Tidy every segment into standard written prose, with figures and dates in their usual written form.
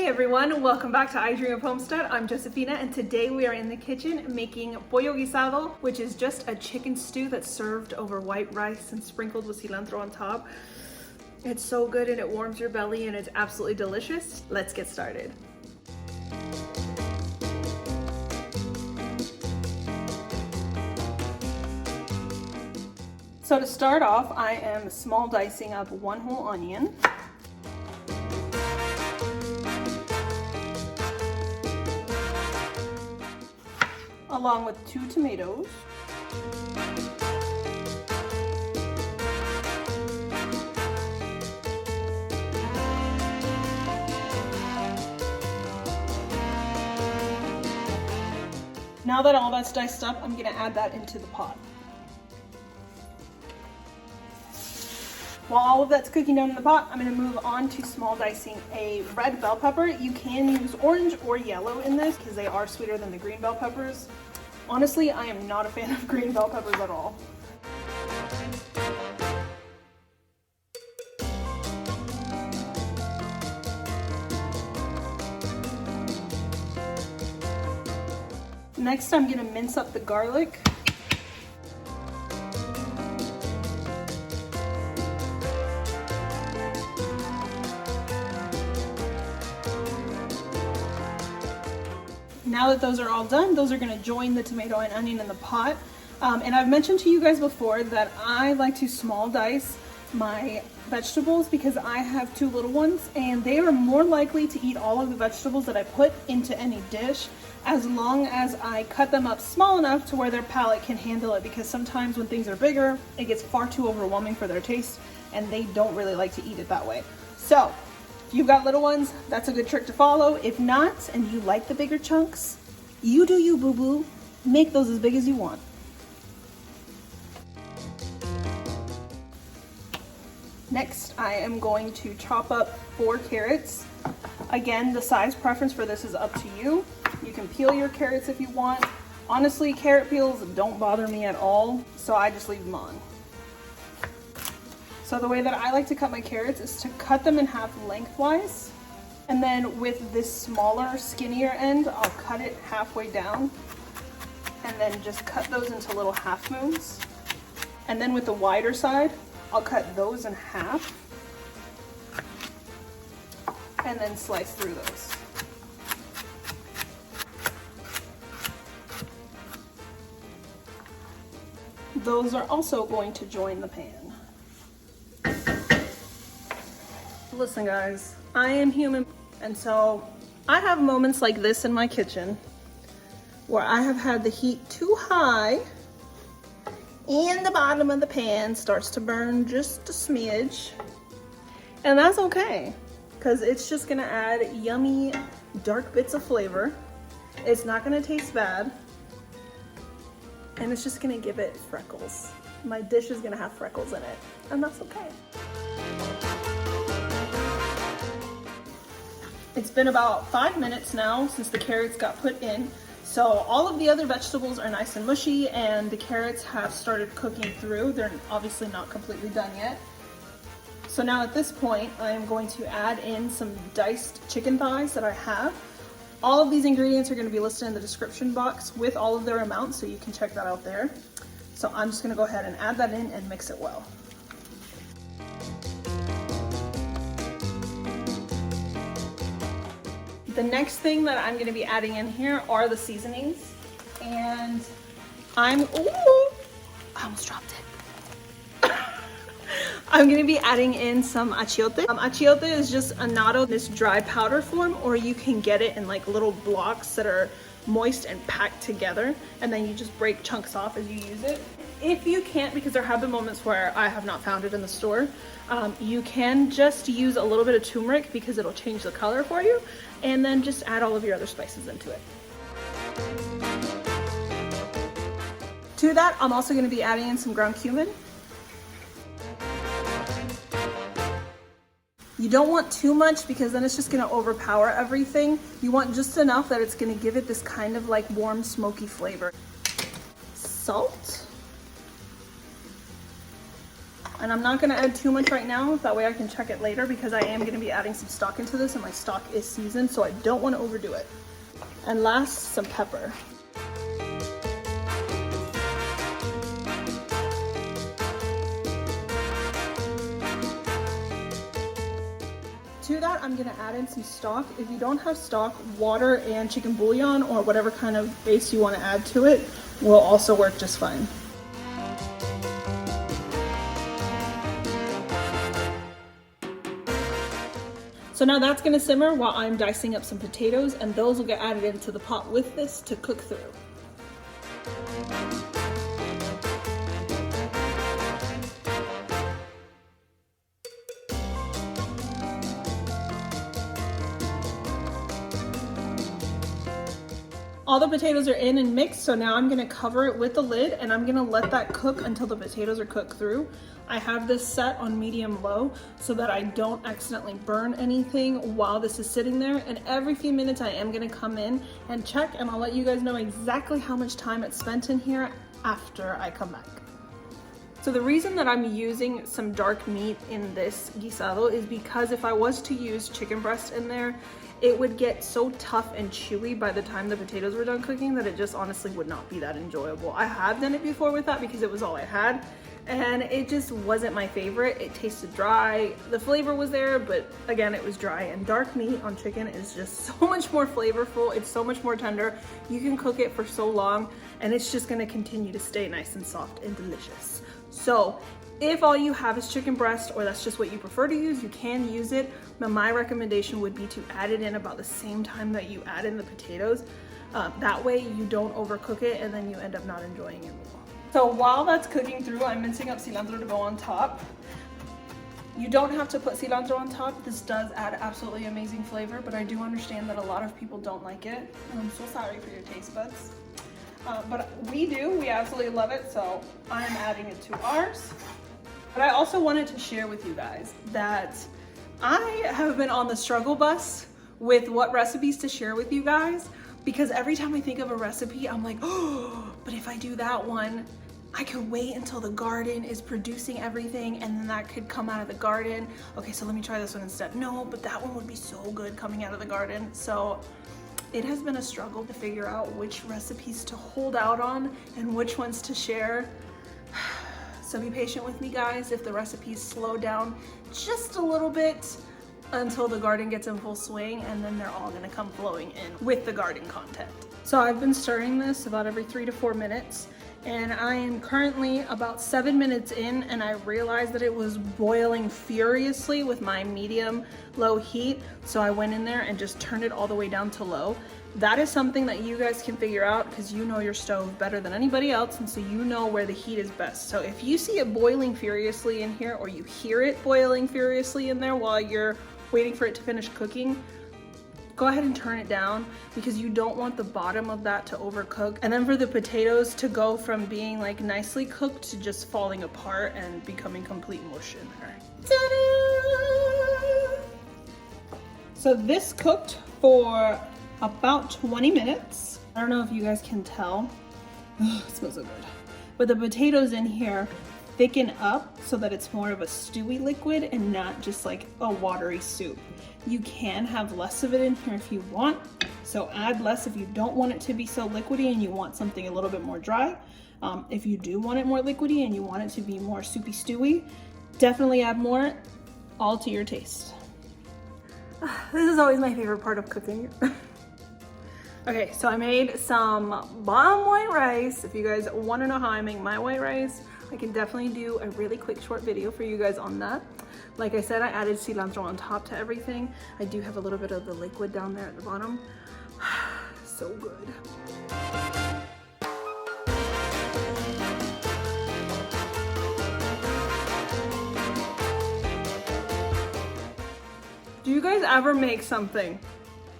everyone, welcome back to I Dream of Homestead. I'm Josephina and today we are in the kitchen making Pollo Guisado, which is just a chicken stew that's served over white rice and sprinkled with cilantro on top. It's so good and it warms your belly and it's absolutely delicious. Let's get started. So to start off, I am small dicing up one whole onion. Along with 2 tomatoes. Now that all that's diced up, I'm gonna add that into the pot. While all of that's cooking down in the pot, I'm gonna move on to small dicing a red bell pepper. You can use orange or yellow in this because they are sweeter than the green bell peppers. Honestly, I am not a fan of green bell peppers at all. Next, I'm gonna mince up the garlic. Now that those are all done, those are going to join the tomato and onion in the pot. And I've mentioned to you guys before that I like to small dice my vegetables because I have 2 little ones and they are more likely to eat all of the vegetables that I put into any dish as long as I cut them up small enough to where their palate can handle it, because sometimes when things are bigger, it gets far too overwhelming for their taste and they don't really like to eat it that way. So if you've got little ones, that's a good trick to follow. If not, and you like the bigger chunks, you do you, boo-boo. Make those as big as you want. Next, I am going to chop up 4 carrots. Again, the size preference for this is up to you. You can peel your carrots if you want. Honestly, carrot peels don't bother me at all, so I just leave them on. So the way that I like to cut my carrots is to cut them in half lengthwise. And then with this smaller, skinnier end, I'll cut it halfway down. And then just cut those into little half moons. And then with the wider side, I'll cut those in half. And then slice through those. Those are also going to join the pan. Listen guys, I am human, and so I have moments like this in my kitchen where I have had the heat too high and the bottom of the pan starts to burn just a smidge, and that's okay because it's just gonna add yummy dark bits of flavor. It's not gonna taste bad and it's just gonna give it freckles. My dish is gonna have freckles in it and that's okay. It's been about 5 minutes now since the carrots got put in. So all of the other vegetables are nice and mushy and the carrots have started cooking through. They're obviously not completely done yet. So now at this point, I am going to add in some diced chicken thighs that I have. All of these ingredients are going to be listed in the description box with all of their amounts, so you can check that out there. So I'm just going to go ahead and add that in and mix it well. The next thing that I'm going to be adding in here are the seasonings, and I almost dropped it. I'm going to be adding in some achiote. Achiote is just anatto, this dry powder form, or you can get it in like little blocks that are moist and packed together, and then you just break chunks off as you use it. If you can't, because there have been moments where I have not found it in the store, you can just use a little bit of turmeric because it'll change the color for you, and then just add all of your other spices into it. To that, I'm also going to be adding in some ground cumin. You don't want too much because then it's just going to overpower everything. You want just enough that it's going to give it this kind of like warm, smoky flavor. Salt. And I'm not gonna add too much right now, that way I can check it later, because I am gonna be adding some stock into this and my stock is seasoned, so I don't wanna overdo it. And last, some pepper. To that, I'm gonna add in some stock. If you don't have stock, water and chicken bouillon or whatever kind of base you wanna add to it will also work just fine. So now that's gonna simmer while I'm dicing up some potatoes, and those will get added into the pot with this to cook through. All the potatoes are in and mixed, so now I'm gonna cover it with the lid and I'm gonna let that cook until the potatoes are cooked through. I have this set on medium-low so that I don't accidentally burn anything while this is sitting there, and every few minutes I am gonna come in and check, and I'll let you guys know exactly how much time it's spent in here after I come back. So the reason that I'm using some dark meat in this guisado is because if I was to use chicken breast in there, it would get so tough and chewy by the time the potatoes were done cooking that it just honestly would not be that enjoyable. I have done it before with that because it was all I had, and it just wasn't my favorite. It tasted dry. The flavor was there, but again, it was dry, and dark meat on chicken is just so much more flavorful. It's so much more tender. You can cook it for so long, and it's just gonna continue to stay nice and soft and delicious. So if all you have is chicken breast, or that's just what you prefer to use, you can use it, but my recommendation would be to add it in about the same time that you add in the potatoes. That way you don't overcook it and then you end up not enjoying it. So while that's cooking through, I'm mincing up cilantro to go on top. You don't have to put cilantro on top. This does add absolutely amazing flavor, but I do understand that a lot of people don't like it. I'm so sorry for your taste buds. But we do, we absolutely love it, so I'm adding it to ours. But I also wanted to share with you guys that I have been on the struggle bus with what recipes to share with you guys, because every time I think of a recipe, I'm like, oh, but if I do that one, I could wait until the garden is producing everything and then that could come out of the garden. Okay, so let me try this one instead. No, but that one would be so good coming out of the garden. So it has been a struggle to figure out which recipes to hold out on and which ones to share. So be patient with me, guys, if the recipes slow down just a little bit until the garden gets in full swing, and then they're all gonna come flowing in with the garden content. So I've been stirring this about every 3 to 4 minutes, and I am currently about 7 minutes in, and I realized that it was boiling furiously with my medium-low heat, so I went in there and just turned it all the way down to low. That is something that you guys can figure out because you know your stove better than anybody else, and so you know where the heat is best. So if you see it boiling furiously in here, or you hear it boiling furiously in there while you're waiting for it to finish cooking, go ahead and turn it down, because you don't want the bottom of that to overcook. And then for the potatoes to go from being like nicely cooked to just falling apart and becoming complete mush in there. Ta-da! So this cooked for about 20 minutes. I don't know if you guys can tell. Oh, it smells so good. But the potatoes in here thicken up so that it's more of a stewy liquid and not just like a watery soup. You can have less of it in here if you want, so add less if you don't want it to be so liquidy and you want something a little bit more dry. If you do want it more liquidy and you want it to be more soupy stewy, definitely add more, all to your taste. This is always my favorite part of cooking. Okay, so I made some bomb white rice. If you guys want to know how I make my white rice, I can definitely do a really quick short video for you guys on that. Like I said, I added cilantro on top to everything. I do have a little bit of the liquid down there at the bottom. So good. Do you guys ever make something,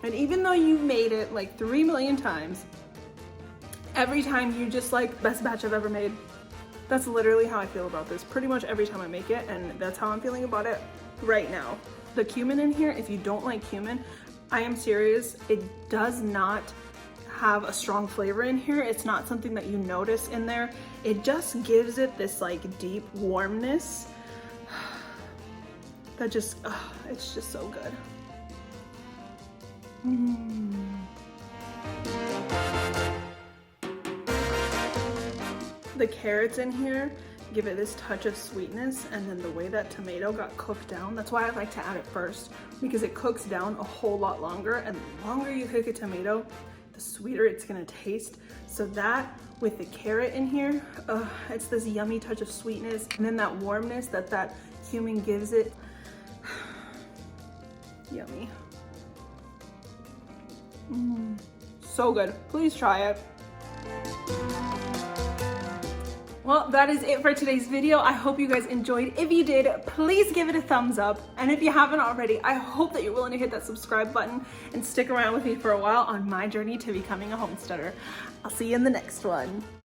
and even though you've made it like 3 million times, every time you just like, best batch I've ever made? That's literally how I feel about this pretty much every time I make it, and that's how I'm feeling about it right now. The cumin in here, if you don't like cumin, I am serious, it does not have a strong flavor in here. It's not something that you notice in there. It just gives it this like deep warmness. that just, it's just so good. The carrots in here give it this touch of sweetness, and then the way that tomato got cooked down, that's why I like to add it first, because it cooks down a whole lot longer, and the longer you cook a tomato, the sweeter it's gonna taste. So that with the carrot in here, it's this yummy touch of sweetness, and then that warmness that cumin gives it. Yummy. So good. Please try it. Well, that is it for today's video. I hope you guys enjoyed. If you did, please give it a thumbs up. And if you haven't already, I hope that you're willing to hit that subscribe button and stick around with me for a while on my journey to becoming a homesteader. I'll see you in the next one.